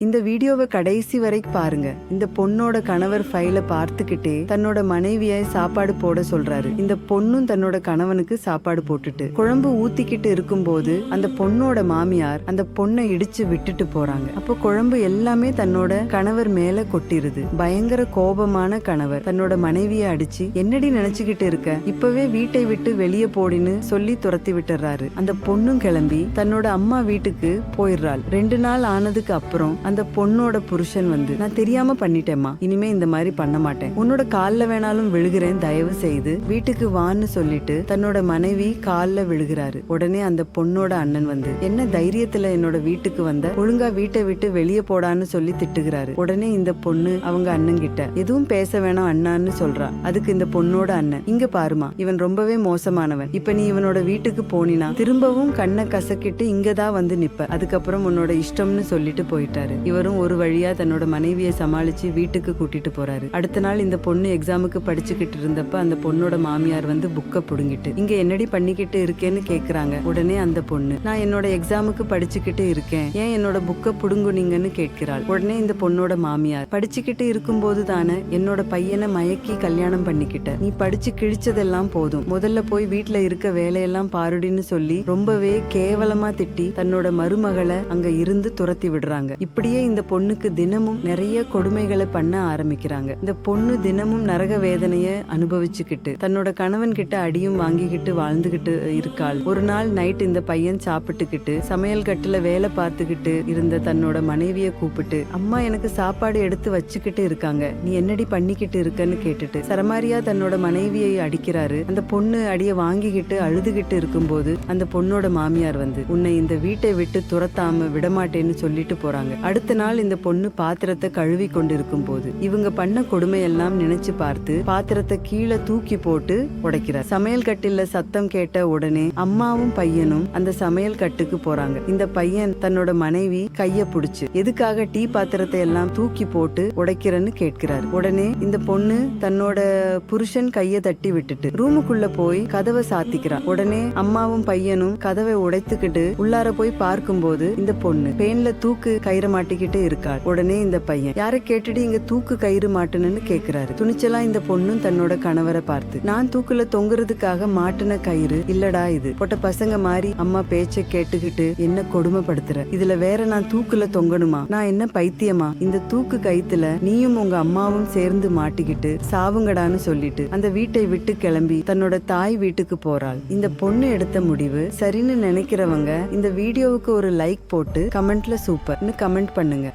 இந்த வீடியோவை கடைசி வரைக்கும் பாருங்க. இந்த பொண்ணோட கணவர் ஃபைல பார்த்துக்கிட்டே தன்னோட மனைவியை சாப்பாடு போட சொல்றாரு. இந்த பொண்ணும் தன்னோட கணவனுக்கு சாப்பாடு போட்டுட்டு குழம்பு ஊத்திக்கிட்டு இருக்கும்போது அந்த பொண்ணோட மாமியார் அந்த பொண்ணை இடிச்சு விட்டுட்டு போறாங்க. அப்போ குழம்பு எல்லாமே தன்னோட கணவர் மேல கொட்டிருது. பயங்கர கோபமான கணவர் தன்னோட மனைவியை அடிச்சு, என்னடி நினைச்சுக்கிட்டு இருக்க, இப்பவே வீட்டை விட்டு வெளியே போடின்னு சொல்லி துரத்தி விட்டுறாரு. அந்த பொண்ணும் கிளம்பி தன்னோட அம்மா வீட்டுக்கு போயிடுறாள். 2 நாள் ஆனதுக்கு அப்புறம் அந்த பொண்ணோட புருஷன் வந்து, நான் தெரியாம பண்ணிட்டேம்மா, இனிமே இந்த மாதிரி பண்ண மாட்டேன், உன்னோட கால்ல வேணாலும் விழுகிறேன், தயவு செய்து வீட்டுக்கு வான்னு சொல்லிட்டு தன்னோட மனைவி கால்ல விழுகிறாரு. உடனே அந்த பொண்ணோட அண்ணன் வந்து, என்ன தைரியத்துல என்னோட வீட்டுக்கு வந்த, ஒழுங்கா வீட்டை விட்டு வெளியே போடான்னு சொல்லி திட்டுகிறாரு. உடனே இந்த பொண்ணு அவங்க அண்ணன் கிட்ட எதுவும் பேச வேணாம் அண்ணான்னு சொல்றா. அதுக்கு இந்த பொண்ணோட அண்ணன், இங்க பாருமா, இவன் ரொம்பவே மோசமானவன், இப்ப நீ இவனோட வீட்டுக்கு போனினா திரும்பவும் கண்ணை கசக்கிட்டு இங்கதான் வந்து நிப்ப, அதுக்கப்புறம் உன்னோட இஷ்டம்னு சொல்லிட்டு போயிட்டாரு. இவரும் ஒரு வழியா தன்னோட மனைவியை சமாளிச்சு வீட்டுக்கு கூட்டிட்டு போறாரு. அடுத்த நாள் இந்த பொண்ணு எக்ஸாமுக்கு படிச்சுக்கிட்டு இருந்தப்ப அந்த பொண்ணோட மாமியார் வந்து புக்க புடுங்கிட்டு, இங்க என்னடி பண்ணிக்கிட்டு இருக்கேன்னு கேக்குறாங்க. உடனே அந்த பொண்ணு, நான் என்னோட எக்ஸாமுக்கு படிச்சுக்கிட்டு இருக்கேன், ஏன் என்னோட புக்க புடுங்குனீங்கன்னு கேட்கிறாள். உடனே இந்த பொண்ணோட மாமியார், படிச்சுக்கிட்டு இருக்கும்போது தானே என்னோட பையனை மயக்கி கல்யாணம் பண்ணிக்கிட்ட, நீ படிச்சு கிழிச்சதெல்லாம் போதும், முதல்ல போய் வீட்டுல இருக்க வேலையெல்லாம் பாருடின்னு சொல்லி ரொம்பவே கேவலமா திட்டி தன்னோட மருமகளை அங்க இருந்து துரத்தி விடுறாங்க. இப்படியே இந்த பொண்ணுக்கு தினமும் நிறைய கொடுமைகளை பண்ண ஆரம்பிக்கிறாங்க. இந்த பொண்ணு தினமும் நரக வேதனைய அனுபவிச்சுக்கிட்டு தன்னோட கணவன் கிட்ட அடியும் வாங்கிக்கிட்டு வாழ்ந்துகிட்டு இருக்காள். ஒரு நாள் நைட் இந்த பையன் சாப்பிட்டுக்கிட்டு சமையல் கட்டுல வேலை பார்த்துக்கிட்டு இருந்த தன்னோட மனைவிய கூப்பிட்டு, அம்மா எனக்கு சாப்பாடு எடுத்து வச்சுக்கிட்டு இருக்காங்க, நீ என்னடி பண்ணிக்கிட்டு இருக்கன்னு கேட்டுட்டு சரமாரியா தன்னோட மனைவியை அடிக்கிறாரு. அந்த பொண்ணு அடிய வாங்கிக்கிட்டு அழுதுகிட்டு இருக்கும்போது அந்த பொண்ணோட மாமியார் வந்து, உன்னை இந்த வீட்டை விட்டு துரத்தாம விடமாட்டேன்னு சொல்லிட்டு போறாங்க. அடுத்த நாள் இந்த பொண்ணு பாத்திரத்தை கழுவி கொண்டிருக்கும் போது இவங்க பண்ண கொடுமையெல்லாம் நினைச்சு பார்த்து பாத்திரத்தை கீழே தூக்கி போட்டு உடைக்கிறார். சமையல் கட்டில சத்தம் கேட்ட உடனே அம்மாவும் பையனும் அந்த சமையல் கட்டுக்கு போறாங்க. இந்த பையன் தன்னோட மனைவி கைய புடிச்சு, எதுக்காக டீ பாத்திரத்தை எல்லாம் தூக்கி போட்டு உடைக்கிறன்னு கேட்கிறார். உடனே இந்த பொண்ணு தன்னோட புருஷன் கைய தட்டி விட்டுட்டு ரூமுக்குள்ள போய் கதவை சாத்திக்கிறார். உடனே அம்மாவும் பையனும் கதவை உடைத்துக்கிட்டு உள்ளார போய் பார்க்கும்போது இந்த பொண்ணு பேன்ல தூக்கு கயிறு மாட்டிக்கிட்டு இருக்காள். உடனே இந்த பையன், யாரை கேட்டுட்டு இங்க தூக்கு கயிறு மாட்டுன்னு கேக்குறாரு. துணிச்சலா இந்த பொண்ணும் தன்னோட கணவரை பார்த்து, நான் தூக்குல தொங்குறதுக்காக மாட்டின கயிறு இல்லடா இது, பொட்ட பசங்க மாதிரி அம்மா பேச்ச கேட்டுக்கிட்டு என்ன கொடுமைப்படுத்துற, இதுல வேற நான் தூக்குல தொங்கணுமா, நான் என்ன பைத்தியமா, இந்த தூக்கு கயித்துல நீயும் உங்க அம்மாவும் சேர்ந்து மாட்டிக்கிட்டு சாவுங்கடான்னு சொல்லிட்டு அந்த வீட்டை விட்டு கிளம்பி தன்னோட தாய் வீட்டுக்கு போறாள். இந்த பொண்ணு எடுத்த முடிவு சரின்னு நினைக்கிறவங்க இந்த வீடியோவுக்கு ஒரு லைக் போட்டு கமெண்ட்ல சூப்பர்னு கமெண்ட் பண்ணுங்க.